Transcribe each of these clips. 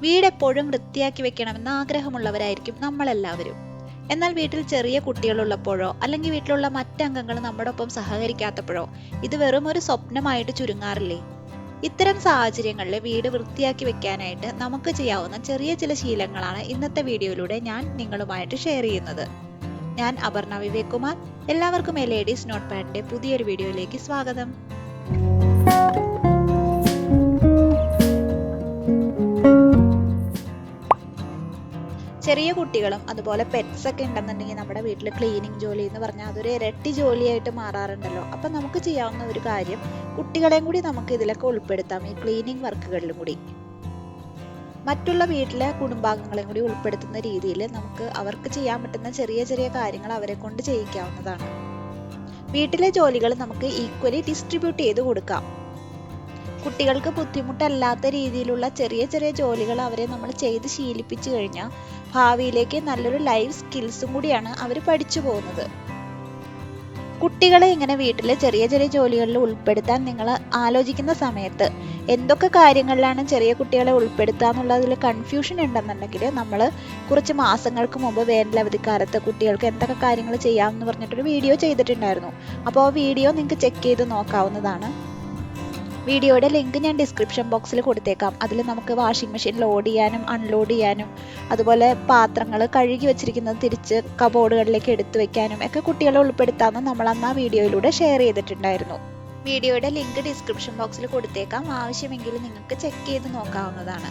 വീട് എപ്പോഴും വൃത്തിയാക്കി വെക്കണമെന്ന് ആഗ്രഹമുള്ളവരായിരിക്കും നമ്മളെല്ലാവരും. എന്നാൽ വീട്ടിൽ ചെറിയ കുട്ടികളുള്ളപ്പോഴോ അല്ലെങ്കിൽ വീട്ടിലുള്ള മറ്റംഗങ്ങൾ നമ്മോടൊപ്പം സഹകരിക്കാത്തപ്പോഴോ ഇത് വെറും ഒരു സ്വപ്നമായിട്ട് ചുരുങ്ങാറില്ലേ? ഇത്തരം സാഹചര്യങ്ങളിൽ വീട് വൃത്തിയാക്കി വെക്കാനായിട്ട് നമുക്ക് ചെയ്യാവുന്ന ചെറിയ ചില ശീലങ്ങളാണ് ഇന്നത്തെ വീഡിയോയിലൂടെ ഞാൻ നിങ്ങളുമായിട്ട് ഷെയർ ചെയ്യുന്നത്. ഞാൻ അപർണ വിവേക് കുമാർ. എല്ലാവർക്കും ലേഡീസ് നോട്ട്പാഡിന്റെ പുതിയൊരു വീഡിയോയിലേക്ക് സ്വാഗതം. ചെറിയ കുട്ടികളും അതുപോലെ പെറ്റ്സ് ഒക്കെ ഉണ്ടെന്നുണ്ടെങ്കിൽ നമ്മുടെ വീട്ടിൽ ക്ലീനിങ് ജോലി എന്ന് പറഞ്ഞാൽ അതൊരു ഇരട്ടി ജോലിയായിട്ട് മാറാറുണ്ടല്ലോ. അപ്പം നമുക്ക് ചെയ്യാവുന്ന ഒരു കാര്യം, കുട്ടികളെയും കൂടി നമുക്ക് ഇതിലൊക്കെ ഉൾപ്പെടുത്താം, ഈ ക്ലീനിങ് വർക്കുകളിലും കൂടി. മറ്റുള്ള വീട്ടിലെ കുടുംബാംഗങ്ങളെയും കൂടി ഉൾപ്പെടുത്തുന്ന രീതിയിൽ നമുക്ക് അവർക്ക് ചെയ്യാൻ പറ്റുന്ന ചെറിയ ചെറിയ കാര്യങ്ങൾ അവരെ കൊണ്ട് ചെയ്യിക്കാവുന്നതാണ്. വീട്ടിലെ ജോലികൾ നമുക്ക് ഈക്വലി ഡിസ്ട്രിബ്യൂട്ട് ചെയ്ത് കൊടുക്കാം. കുട്ടികൾക്ക് ബുദ്ധിമുട്ടല്ലാത്ത രീതിയിലുള്ള ചെറിയ ചെറിയ ജോലികൾ അവരെ നമ്മൾ ചെയ്ത് ശീലിപ്പിച്ചു കഴിഞ്ഞാൽ ഭാവിയിലേക്ക് നല്ലൊരു ലൈഫ് സ്കിൽസും കൂടിയാണ് അവർ പഠിച്ചു പോകുന്നത്. കുട്ടികളെ ഇങ്ങനെ വീട്ടിലെ ചെറിയ ചെറിയ ജോലികളിൽ ഉൾപ്പെടുത്താൻ നിങ്ങൾ ആലോചിക്കുന്ന സമയത്ത് എന്തൊക്കെ കാര്യങ്ങളിലാണ് ചെറിയ കുട്ടികളെ ഉൾപ്പെടുത്തുക എന്നുള്ളതിൽ കൺഫ്യൂഷൻ ഉണ്ടെന്നുണ്ടെങ്കിൽ നമ്മൾ കുറച്ച് മാസങ്ങൾക്ക് മുമ്പ് വേനലവധിക്കാലത്ത് കുട്ടികൾക്ക് എന്തൊക്കെ കാര്യങ്ങൾ ചെയ്യാമെന്ന് പറഞ്ഞിട്ടൊരു വീഡിയോ ചെയ്തിട്ടുണ്ടായിരുന്നു. അപ്പോൾ ആ വീഡിയോ നിങ്ങൾക്ക് ചെക്ക് ചെയ്ത് നോക്കാവുന്നതാണ്. വീഡിയോയുടെ ലിങ്ക് ഞാൻ ഡിസ്ക്രിപ്ഷൻ ബോക്സിൽ കൊടുത്തേക്കാം. അതിൽ നമുക്ക് വാഷിംഗ് മെഷീൻ ലോഡ് ചെയ്യാനും അൺലോഡ് ചെയ്യാനും അതുപോലെ പാത്രങ്ങൾ കഴുകി വെച്ചിരിക്കുന്നത് തിരിച്ച് കബോർഡുകളിലേക്ക് എടുത്തു വെക്കാനും ഒക്കെ കുട്ടികളെ ഉൾപ്പെടുത്താമെന്ന് നമ്മൾ അന്ന് ആ വീഡിയോയിലൂടെ ഷെയർ ചെയ്തിട്ടുണ്ടായിരുന്നു. വീഡിയോയുടെ ലിങ്ക് ഡിസ്ക്രിപ്ഷൻ ബോക്സിൽ കൊടുത്തേക്കാം. ആവശ്യമെങ്കിൽ നിങ്ങൾക്ക് ചെക്ക് ചെയ്ത് നോക്കാവുന്നതാണ്.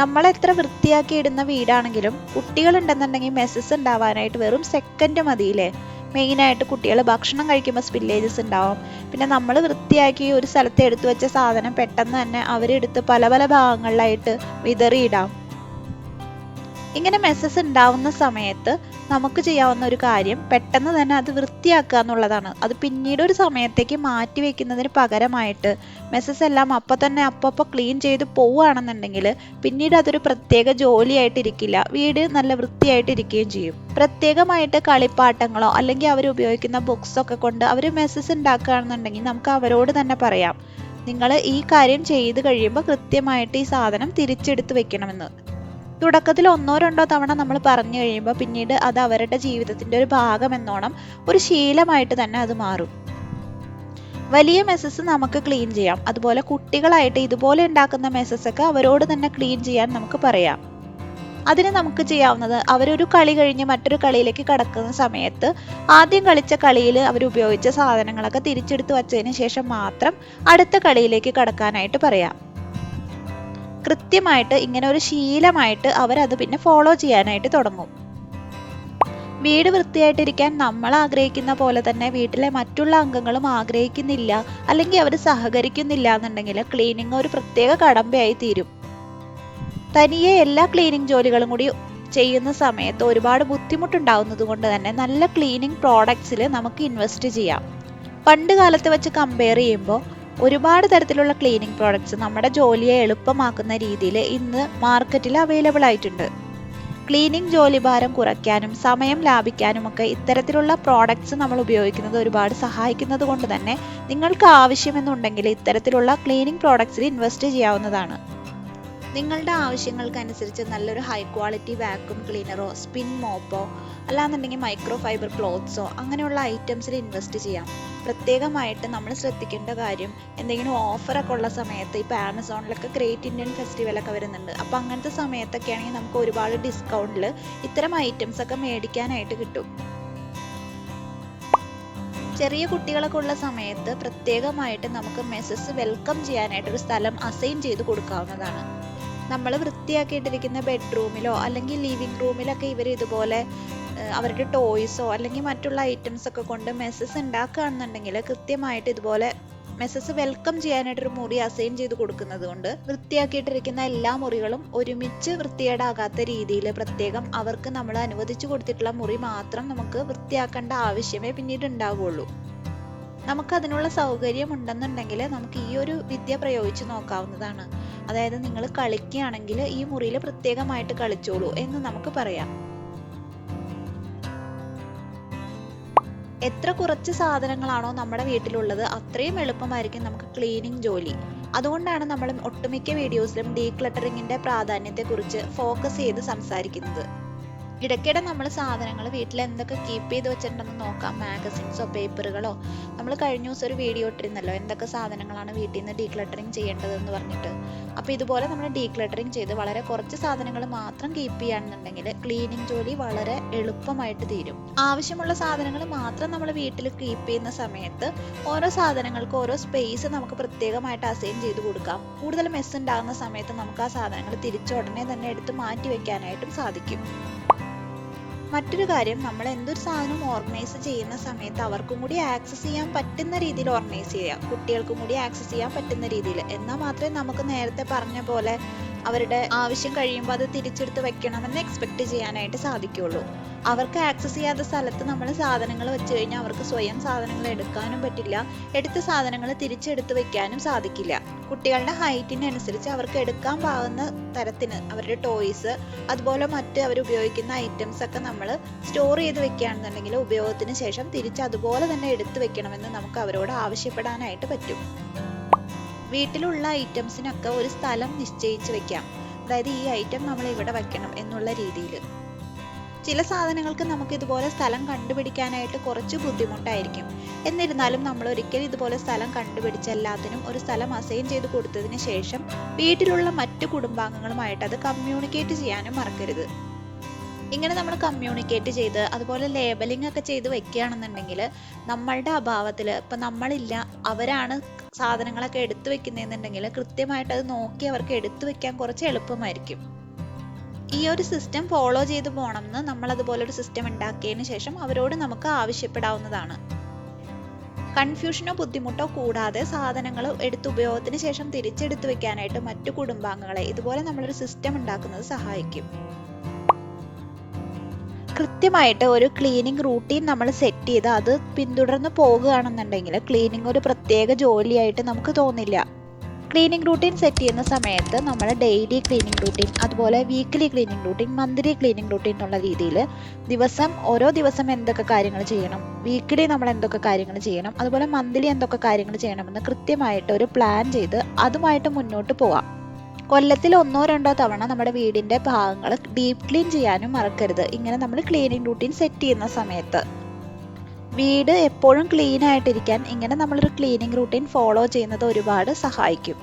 നമ്മൾ എത്ര വൃത്തിയാക്കി ഇടുന്ന വീടാണെങ്കിലും കുട്ടികളുണ്ടെന്നുണ്ടെങ്കിൽ മെസ്സസ് ഉണ്ടാവാനായിട്ട് വെറും സെക്കൻഡ് മതിയില്ലേ? മെയിനായിട്ട് കുട്ടികൾ ഭക്ഷണം കഴിക്കുമ്പോൾ സ്പില്ലേജസ് ഉണ്ടാവും. പിന്നെ നമ്മൾ വൃത്തിയാക്കി ഒരു സ്ഥലത്ത് എടുത്തു വെച്ച സാധനം പെട്ടെന്ന് തന്നെ അവരെടുത്ത് പല പല ഭാഗങ്ങളിലായിട്ട് വിതറിയിടാം. ഇങ്ങനെ മെസ്സസ് ഉണ്ടാവുന്ന സമയത്ത് നമുക്ക് ചെയ്യാവുന്ന ഒരു കാര്യം പെട്ടെന്ന് തന്നെ അത് വൃത്തിയാക്കുക എന്നുള്ളതാണ്. അത് പിന്നീട് ഒരു സമയത്തേക്ക് മാറ്റി വെക്കുന്നതിന് പകരമായിട്ട് മെസ്സസ് എല്ലാം അപ്പം തന്നെ അപ്പം ക്ലീൻ ചെയ്ത് പോവുകയാണെന്നുണ്ടെങ്കിൽ പിന്നീട് അതൊരു പ്രത്യേക ജോലിയായിട്ടിരിക്കില്ല, വീട് നല്ല വൃത്തിയായിട്ടിരിക്കുകയും ചെയ്യും. പ്രത്യേകമായിട്ട് കളിപ്പാട്ടങ്ങളോ അല്ലെങ്കിൽ അവർ ഉപയോഗിക്കുന്ന ബുക്സൊക്കെ കൊണ്ട് അവർ മെസ്സസ് ഉണ്ടാക്കുകയാണെന്നുണ്ടെങ്കിൽ നമുക്ക് അവരോട് തന്നെ പറയാം, നിങ്ങൾ ഈ കാര്യം ചെയ്ത് കഴിയുമ്പോൾ കൃത്യമായിട്ട് ഈ സാധനം തിരിച്ചെടുത്ത് വെക്കണമെന്ന്. തുടക്കത്തിൽ 1-2 തവണ നമ്മൾ പറഞ്ഞു കഴിയുമ്പോൾ പിന്നീട് അത് അവരുടെ ജീവിതത്തിന്റെ ഒരു ഭാഗം എന്നോണം ഒരു ശീലമായിട്ട് തന്നെ അത് മാറും. വലിയ മെസ്സസ് നമുക്ക് ക്ലീൻ ചെയ്യാം. അതുപോലെ കുട്ടികളായിട്ട് ഇതുപോലെ ഉണ്ടാക്കുന്ന മെസ്സസ് ഒക്കെ അവരോട് തന്നെ ക്ലീൻ ചെയ്യാൻ നമുക്ക് പറയാം. അതിന് നമുക്ക് ചെയ്യാവുന്നത്, അവരൊരു കളി കഴിഞ്ഞ് മറ്റൊരു കളിയിലേക്ക് കടക്കുന്ന സമയത്ത് ആദ്യം കളിച്ച കളിയിൽ അവർ ഉപയോഗിച്ച സാധനങ്ങളൊക്കെ തിരിച്ചെടുത്ത് വച്ചതിന് ശേഷം മാത്രം അടുത്ത കളിയിലേക്ക് കടക്കാനായിട്ട് പറയാം. കൃത്യമായിട്ട് ഇങ്ങനെ ഒരു ശീലമായിട്ട് അവരത് പിന്നെ ഫോളോ ചെയ്യാനായിട്ട് തുടങ്ങും. വീട് വൃത്തിയായിട്ടിരിക്കാൻ നമ്മൾ ആഗ്രഹിക്കുന്ന പോലെ തന്നെ വീട്ടിലെ മറ്റുള്ള അംഗങ്ങളും ആഗ്രഹിക്കുന്നില്ല അല്ലെങ്കിൽ അവർ സഹകരിക്കുന്നില്ല എന്നുണ്ടെങ്കിൽ ക്ലീനിങ് ഒരു പ്രത്യേക കടമ്പയായി തീരും. തനിയെ എല്ലാ ക്ലീനിങ് ജോലികളും കൂടി ചെയ്യുന്ന സമയത്ത് ഒരുപാട് ബുദ്ധിമുട്ടുണ്ടാവുന്നത് കൊണ്ട് തന്നെ നല്ല ക്ലീനിങ് പ്രോഡക്ട്സിൽ നമുക്ക് ഇൻവെസ്റ്റ് ചെയ്യാം. പണ്ട് കാലത്ത് വെച്ച് കമ്പയർ ചെയ്യുമ്പോൾ ഒരുപാട് തരത്തിലുള്ള ക്ലീനിങ് പ്രോഡക്ട്സ് നമ്മുടെ ജോലിയെ എളുപ്പമാക്കുന്ന രീതിയിൽ ഇന്ന് മാർക്കറ്റിൽ അവൈലബിൾ ആയിട്ടുണ്ട്. ക്ലീനിങ് ജോലി ഭാരം കുറയ്ക്കാനും സമയം ലാഭിക്കാനും ഒക്കെ ഇത്തരത്തിലുള്ള പ്രോഡക്ട്സ് നമ്മൾ ഉപയോഗിക്കുന്നത് ഒരുപാട് സഹായിക്കുന്നത് കൊണ്ട് തന്നെ നിങ്ങൾക്ക് ആവശ്യമെന്നുണ്ടെങ്കിൽ ഇത്തരത്തിലുള്ള ക്ലീനിങ് പ്രോഡക്ട്സിൽ ഇൻവെസ്റ്റ് ചെയ്യാവുന്നതാണ്. നിങ്ങളുടെ ആവശ്യങ്ങൾക്കനുസരിച്ച് നല്ലൊരു ഹൈ ക്വാളിറ്റി വാക്യൂം ക്ലീനറോ സ്പിൻ മോപ്പോ അല്ലാന്നുണ്ടെങ്കിൽ മൈക്രോ ഫൈബർ ക്ലോത്ത്സോ അങ്ങനെയുള്ള ഐറ്റംസിൽ ഇൻവെസ്റ്റ് ചെയ്യാം. പ്രത്യേകമായിട്ട് നമ്മൾ ശ്രദ്ധിക്കേണ്ട കാര്യം, എന്തെങ്കിലും ഓഫറൊക്കെ ഉള്ള സമയത്ത് ഇപ്പോൾ ആമസോണിലൊക്കെ ഗ്രേറ്റ് ഇന്ത്യൻ ഫെസ്റ്റിവലൊക്കെ വരുന്നുണ്ട്. അപ്പോൾ അങ്ങനത്തെ സമയത്തൊക്കെ ആണെങ്കിൽ നമുക്ക് ഒരുപാട് ഡിസ്കൗണ്ടിൽ ഇത്തരം ഐറ്റംസ് ഒക്കെ മേടിക്കാനായിട്ട് കിട്ടും. ചെറിയ കുട്ടികളൊക്കെ ഉള്ള സമയത്ത് പ്രത്യേകമായിട്ട് നമുക്ക് മെസ്സസ് വെൽക്കം ചെയ്യാനായിട്ടൊരു സ്ഥലം അസൈൻ ചെയ്ത് കൊടുക്കാവുന്നതാണ്. നമ്മൾ വൃത്തിയാക്കിയിട്ടിരിക്കുന്ന ബെഡ്റൂമിലോ അല്ലെങ്കിൽ ലിവിങ് റൂമിലൊക്കെ ഇവർ ഇതുപോലെ അവരുടെ ടോയ്സോ അല്ലെങ്കിൽ മറ്റുള്ള ഐറ്റംസ് ഒക്കെ കൊണ്ട് മെസ്സസ് ഉണ്ടാക്കുകയാണെന്നുണ്ടെങ്കിൽ കൃത്യമായിട്ട് ഇതുപോലെ മെസ്സസ് വെൽക്കം ചെയ്യാനായിട്ടൊരു മുറി അസൈൻ ചെയ്ത് കൊടുക്കുന്നത് കൊണ്ട് വൃത്തിയാക്കിയിട്ടിരിക്കുന്ന എല്ലാ മുറികളും ഒരുമിച്ച് വൃത്തികേടാകാത്ത രീതിയിൽ പ്രത്യേകം അവർക്ക് നമ്മൾ അനുവദിച്ചു കൊടുത്തിട്ടുള്ള മുറി മാത്രം നമുക്ക് വൃത്തിയാക്കേണ്ട ആവശ്യമേ പിന്നീട് ഉണ്ടാവുകയുള്ളൂ. നമുക്കതിനുള്ള സൗകര്യം ഉണ്ടെന്നുണ്ടെങ്കിൽ നമുക്ക് ഈ ഒരു വിദ്യ പ്രയോഗിച്ച് നോക്കാവുന്നതാണ്. അതായത് നിങ്ങൾ കളിക്കുകയാണെങ്കിൽ ഈ മുറിയിൽ പ്രത്യേകമായിട്ട് കളിച്ചോളൂ എന്ന് നമുക്ക് പറയാം. എത്ര കുറച്ച് സാധനങ്ങളാണോ നമ്മുടെ വീട്ടിലുള്ളത് അത്രയും എളുപ്പമായിരിക്കും നമുക്ക് ക്ലീനിങ് ജോലി. അതുകൊണ്ടാണ് നമ്മൾ ഒട്ടുമിക്ക വീഡിയോസിലും ഡീക്ലട്ടറിങ്ങിന്റെ പ്രാധാന്യത്തെക്കുറിച്ച് ഫോക്കസ് ചെയ്ത് സംസാരിക്കുന്നത്. ഇടയ്ക്കിടെ നമ്മൾ സാധനങ്ങൾ വീട്ടിൽ എന്തൊക്കെ കീപ്പ് ചെയ്ത് വെച്ചിട്ടുണ്ടെന്ന് നോക്കാം. മാഗസിൻസോ പേപ്പറുകളോ. നമ്മൾ കഴിഞ്ഞ ദിവസം ഒരു വീഡിയോ ഇട്ടിരുന്നല്ലോ, എന്തൊക്കെ സാധനങ്ങളാണ് വീട്ടിൽ നിന്ന് ഡീക്ലട്ടറിങ് ചെയ്യേണ്ടതെന്ന് പറഞ്ഞിട്ട്. അപ്പോൾ ഇതുപോലെ നമ്മൾ ഡീക്ലട്ടറിങ് ചെയ്ത് വളരെ കുറച്ച് സാധനങ്ങൾ മാത്രം കീപ്പ് ചെയ്യുകയാണെന്നുണ്ടെങ്കിൽ ക്ലീനിങ് ജോലി വളരെ എളുപ്പമായിട്ട് തീരും. ആവശ്യമുള്ള സാധനങ്ങൾ മാത്രം നമ്മൾ വീട്ടിൽ കീപ്പ് ചെയ്യുന്ന സമയത്ത് ഓരോ സാധനങ്ങൾക്ക് ഓരോ സ്പേസ് നമുക്ക് പ്രത്യേകമായിട്ട് അസൈൻ ചെയ്ത് കൊടുക്കാം. കൂടുതൽ മെസ്സ് ഉണ്ടാകുന്ന സമയത്ത് നമുക്ക് ആ സാധനങ്ങൾ തിരിച്ചുടനെ തന്നെ എടുത്ത് മാറ്റി വെക്കാനായിട്ടും സാധിക്കും. മറ്റൊരു കാര്യം, നമ്മൾ എന്തൊരു സാധനം ഓർഗനൈസ് ചെയ്യുന്ന സമയത്ത് അവർക്കും കൂടി ആക്സസ് ചെയ്യാൻ പറ്റുന്ന രീതിയിൽ ഓർഗനൈസ് ചെയ്യുക. കുട്ടികൾക്കും കൂടി ആക്സസ് ചെയ്യാൻ പറ്റുന്ന രീതിയിൽ. എന്നാൽ മാത്രമേ നമുക്ക് നേരത്തെ പറഞ്ഞ പോലെ അവരുടെ ആവശ്യം കഴിയുമ്പോൾ അത് തിരിച്ചെടുത്ത് വെക്കണമെന്ന് എക്സ്പെക്ട് ചെയ്യാനായിട്ട് സാധിക്കുള്ളൂ. അവർക്ക് ആക്സസ് ചെയ്യാത്ത സ്ഥലത്ത് നമ്മൾ സാധനങ്ങൾ വെച്ച് കഴിഞ്ഞാൽ അവർക്ക് സ്വയം സാധനങ്ങൾ എടുക്കാനും പറ്റില്ല, എടുത്ത സാധനങ്ങൾ തിരിച്ചെടുത്ത് വെക്കാനും സാധിക്കില്ല. കുട്ടികളുടെ ഹൈറ്റിനനുസരിച്ച് അവർക്ക് എടുക്കാൻ പാകുന്ന തരത്തിന് അവരുടെ ടോയ്സ് അതുപോലെ മറ്റ് അവർ ഉപയോഗിക്കുന്ന ഐറ്റംസ് ഒക്കെ നമ്മൾ സ്റ്റോർ ചെയ്ത് വെക്കുകയാണെന്നുണ്ടെങ്കിൽ ഉപയോഗത്തിന് ശേഷം തിരിച്ച് അതുപോലെ തന്നെ എടുത്തു വെക്കണമെന്ന് നമുക്ക് അവരോട് ആവശ്യപ്പെടാനായിട്ട് പറ്റും. വീട്ടിലുള്ള ഐറ്റംസിനൊക്കെ ഒരു സ്ഥലം നിശ്ചയിച്ച് വെക്കാം. അതായത് ഈ ഐറ്റം നമ്മൾ ഇവിടെ വെക്കണം എന്നുള്ള രീതിയിൽ. ചില സാധനങ്ങൾക്ക് നമുക്ക് ഇതുപോലെ സ്ഥലം കണ്ടുപിടിക്കാനായിട്ട് കുറച്ച് ബുദ്ധിമുട്ടായിരിക്കും. എന്നിരുന്നാലും നമ്മൾ ഒരിക്കലും ഇതുപോലെ സ്ഥലം കണ്ടുപിടിച്ച് എല്ലാത്തിനും ഒരു സ്ഥലം അസൈൻ ചെയ്ത് കൊടുത്തതിന് ശേഷം വീട്ടിലുള്ള മറ്റു കുടുംബാംഗങ്ങളുമായിട്ട് അത് കമ്മ്യൂണിക്കേറ്റ് ചെയ്യാനും മറക്കരുത്. ഇങ്ങനെ നമ്മൾ കമ്മ്യൂണിക്കേറ്റ് ചെയ്ത് അതുപോലെ ലേബലിംഗ് ഒക്കെ ചെയ്ത് വെക്കുകയാണെന്നുണ്ടെങ്കിൽ നമ്മളുടെ അഭാവത്തിൽ ഇപ്പം നമ്മളില്ല, അവരാണ് സാധനങ്ങളൊക്കെ എടുത്തു വെക്കുന്നതെന്നുണ്ടെങ്കിൽ കൃത്യമായിട്ട് അത് നോക്കി അവർക്ക് എടുത്തു വെക്കാൻ കുറച്ച് എളുപ്പമായിരിക്കും. ഈ ഒരു സിസ്റ്റം ഫോളോ ചെയ്ത് പോകണമെന്ന് നമ്മൾ അതുപോലെ ഒരു സിസ്റ്റം ഉണ്ടാക്കിയതിന് ശേഷം അവരോട് നമുക്ക് ആവശ്യപ്പെടാവുന്നതാണ്. കൺഫ്യൂഷനോ ബുദ്ധിമുട്ടോ കൂടാതെ സാധനങ്ങൾ എടുത്ത് ഉപയോഗത്തിന് ശേഷം തിരിച്ചെടുത്ത് വെക്കാനായിട്ട് മറ്റു കുടുംബാംഗങ്ങളെ ഇതുപോലെ നമ്മളൊരു സിസ്റ്റം ഉണ്ടാക്കുന്നത് സഹായിക്കും. കൃത്യമായിട്ട് ഒരു ക്ലീനിങ് റൂട്ടീൻ നമ്മൾ സെറ്റ് ചെയ്ത് അത് പിന്തുടർന്ന് പോകുകയാണെന്നുണ്ടെങ്കിൽ ക്ലീനിങ് ഒരു പ്രത്യേക ജോലിയായിട്ട് നമുക്ക് തോന്നില്ല. ക്ലീനിങ് റൂട്ടീൻ സെറ്റ് ചെയ്യുന്ന സമയത്ത് നമ്മൾ ഡെയിലി ക്ലീനിങ് റൂട്ടീൻ അതുപോലെ weekly cleaning routine monthly cleaning routine എന്നുള്ള രീതിയിൽ ഓരോ ദിവസം എന്തൊക്കെ കാര്യങ്ങൾ ചെയ്യണം, വീക്ക്ലി നമ്മൾ എന്തൊക്കെ കാര്യങ്ങൾ ചെയ്യണം, അതുപോലെ മന്ത്ലി എന്തൊക്കെ കാര്യങ്ങൾ ചെയ്യണമെന്ന് കൃത്യമായിട്ട് ഒരു പ്ലാൻ ചെയ്ത് അതുമായിട്ട് മുന്നോട്ട് പോവാം. കൊല്ലത്തിൽ 1-2 തവണ നമ്മുടെ വീടിന്റെ ഭാഗങ്ങൾ ഡീപ്പ് ക്ലീൻ ചെയ്യാനും മറക്കരുത്. ഇങ്ങനെ നമ്മൾ ക്ലീനിങ് റൂട്ടീൻ സെറ്റ് ചെയ്യുന്ന സമയത്ത് വീട് എപ്പോഴും ക്ലീൻ ആയിട്ടിരിക്കാൻ ഇങ്ങനെ നമ്മളൊരു ക്ലീനിങ് റൂട്ടീൻ ഫോളോ ചെയ്യുന്നത് ഒരുപാട് സഹായിക്കും.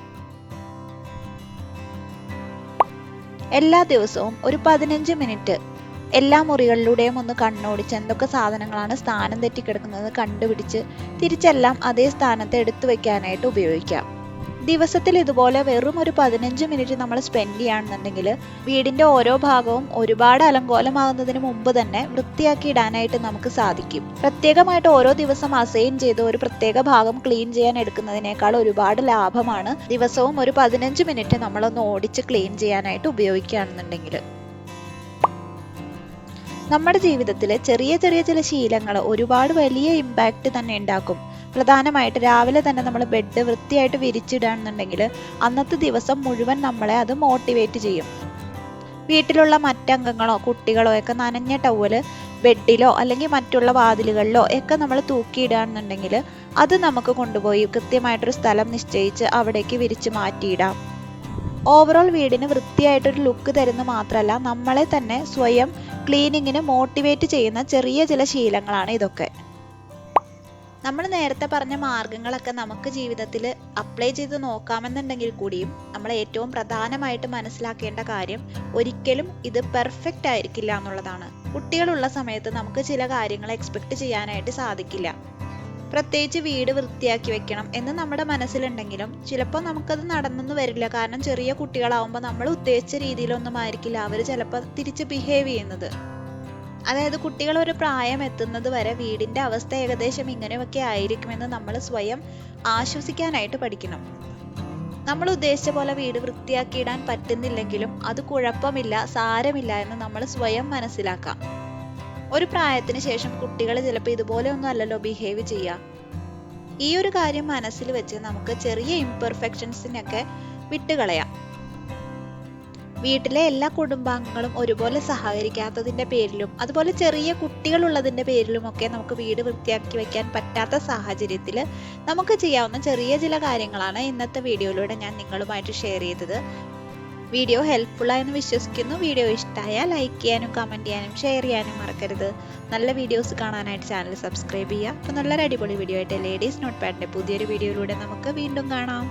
എല്ലാ ദിവസവും ഒരു 15 മിനിറ്റ് എല്ലാ മുറികളിലൂടെയും ഒന്ന് കണ്ണോടിച്ച് എന്തൊക്കെ സാധനങ്ങളാണ് സ്ഥാനം തെറ്റി കിടക്കുന്നത് കണ്ടുപിടിച്ച് തിരിച്ചെല്ലാം അതേ സ്ഥാനത്ത് എടുത്തു വെക്കാനായിട്ട് ഉപയോഗിക്കാം. ദിവസത്തിൽ ഇതുപോലെ വെറും ഒരു 15 മിനിറ്റ് നമ്മൾ സ്പെൻഡ് ചെയ്യുകയാണെന്നുണ്ടെങ്കിൽ വീടിന്റെ ഓരോ ഭാഗവും ഒരുപാട് അലങ്കോലമാകുന്നതിന് മുമ്പ് തന്നെ വൃത്തിയാക്കി ഇടാനായിട്ട് നമുക്ക് സാധിക്കും. പ്രത്യേകമായിട്ട് ഓരോ ദിവസം അസൈൻ ചെയ്ത് ഒരു പ്രത്യേക ഭാഗം ക്ലീൻ ചെയ്യാൻ എടുക്കുന്നതിനേക്കാൾ ഒരുപാട് ലാഭമാണ് ദിവസവും ഒരു 15 മിനിറ്റ് നമ്മളൊന്ന് ഓടിച്ച് ക്ലീൻ ചെയ്യാനായിട്ട് ഉപയോഗിക്കുകയാണെന്നുണ്ടെങ്കിൽ. നമ്മുടെ ജീവിതത്തിൽ ചെറിയ ചെറിയ ചില ശീലങ്ങൾ ഒരുപാട് വലിയ ഇമ്പാക്റ്റ് തന്നെ ഉണ്ടാക്കും. പ്രധാനമായിട്ട് രാവിലെ തന്നെ നമ്മൾ ബെഡ് വൃത്തിയായിട്ട് വിരിച്ചിടുകയാണെന്നുണ്ടെങ്കിൽ അന്നത്തെ ദിവസം മുഴുവൻ നമ്മളെ അത് മോട്ടിവേറ്റ് ചെയ്യും. വീട്ടിലുള്ള മറ്റംഗങ്ങളോ കുട്ടികളോ ഒക്കെ നനഞ്ഞ ടവല് ബെഡിലോ അല്ലെങ്കിൽ മറ്റുള്ള വാതിലുകളിലോ ഒക്കെ നമ്മൾ തൂക്കിയിടുകയാണെന്നുണ്ടെങ്കിൽ അത് നമുക്ക് കൊണ്ടുപോയി കൃത്യമായിട്ടൊരു സ്ഥലം നിശ്ചയിച്ച് അവിടേക്ക് വിരിച്ച് മാറ്റിയിടാം. ഓവറോൾ വീടിന് വൃത്തിയായിട്ടൊരു ലുക്ക് തരുന്ന മാത്രമല്ല നമ്മളെ തന്നെ സ്വയം ക്ലീനിങ്ങിന് മോട്ടിവേറ്റ് ചെയ്യുന്ന ചെറിയ ചില ശീലങ്ങളാണ് ഇതൊക്കെ. നമ്മൾ നേരത്തെ പറഞ്ഞ മാർഗങ്ങളൊക്കെ നമുക്ക് ജീവിതത്തിൽ അപ്ലൈ ചെയ്ത് നോക്കാമെന്നുണ്ടെങ്കിൽ കൂടിയും നമ്മൾ ഏറ്റവും പ്രധാനമായിട്ട് മനസ്സിലാക്കേണ്ട കാര്യം ഒരിക്കലും ഇത് പെർഫെക്റ്റ് ആയിരിക്കില്ല എന്നുള്ളതാണ്. കുട്ടികളുള്ള സമയത്ത് നമുക്ക് ചില കാര്യങ്ങൾ എക്സ്പെക്ട് ചെയ്യാനായിട്ട് സാധിക്കില്ല. പ്രത്യേകിച്ച് വീട് വൃത്തിയാക്കി വെക്കണം എന്ന് നമ്മുടെ മനസ്സിലുണ്ടെങ്കിലും ചിലപ്പോൾ നമുക്കത് നടന്നെന്ന് വരില്ല. കാരണം ചെറിയ കുട്ടികളാവുമ്പോൾ നമ്മൾ ഉദ്ദേശിച്ച രീതിയിലൊന്നും ആയിരിക്കില്ല അവർ ചിലപ്പോൾ തിരിച്ച് ബിഹേവ് ചെയ്യുന്നത്. അതായത് കുട്ടികൾ ഒരു പ്രായം എത്തുന്നത് വരെ വീടിന്റെ അവസ്ഥ ഏകദേശം ഇങ്ങനെയൊക്കെ ആയിരിക്കുമെന്ന് നമ്മൾ സ്വയം ആശ്വസിക്കാനായിട്ട് പഠിക്കണം. നമ്മൾ ഉദ്ദേശിച്ച പോലെ വീട് വൃത്തിയാക്കിയിടാൻ പറ്റുന്നില്ലെങ്കിലും അത് കുഴപ്പമില്ല, സാരമില്ല എന്ന് നമ്മൾ സ്വയം മനസ്സിലാക്കാം. ഒരു പ്രായത്തിന് ശേഷം കുട്ടികൾ ചിലപ്പോൾ ഇതുപോലെ ഒന്നും അല്ലല്ലോ ബിഹേവ് ചെയ്യുക. ഈ ഒരു കാര്യം മനസ്സിൽ വെച്ച് നമുക്ക് ചെറിയ ഇംപെർഫെക്ഷൻസിനൊക്കെ വിട്ടുകളയാം. വീട്ടിലെ എല്ലാ കുടുംബാംഗങ്ങളും ഒരുപോലെ സഹകരിക്കാത്തതിന്റെ പേരിലും അതുപോലെ ചെറിയ കുട്ടികളുള്ളതിന്റെ പേരിലും ഒക്കെ നമുക്ക് വീട് വൃത്തിയാക്കി വെക്കാൻ പറ്റാത്ത സാഹചര്യത്തിൽ നമുക്ക് ചെയ്യാവുന്ന ചെറിയ ചില കാര്യങ്ങളാണ് ഇന്നത്തെ വീഡിയോയിലൂടെ ഞാൻ നിങ്ങളുമായിട്ട് ഷെയർ ചെയ്തത്. വീഡിയോ ഹെൽപ്ഫുൾ ആയെന്ന് വിശ്വസിക്കുന്നു. വീഡിയോ ഇഷ്ടമായാൽ ലൈക്ക് ചെയ്യാനും കമന്റ് ചെയ്യാനും ഷെയർ ചെയ്യാനും മറക്കരുത്. നല്ല വീഡിയോസ് കാണാനായിട്ട് ചാനൽ സബ്സ്ക്രൈബ് ചെയ്യുക. അപ്പോൾ നല്ലൊരു അടിപൊളി വീഡിയോ ആയിട്ട് ലേഡീസ് നോട്ട് പാഡിന്റെ പുതിയൊരു വീഡിയോയിലൂടെ നമുക്ക് വീണ്ടും കാണാം.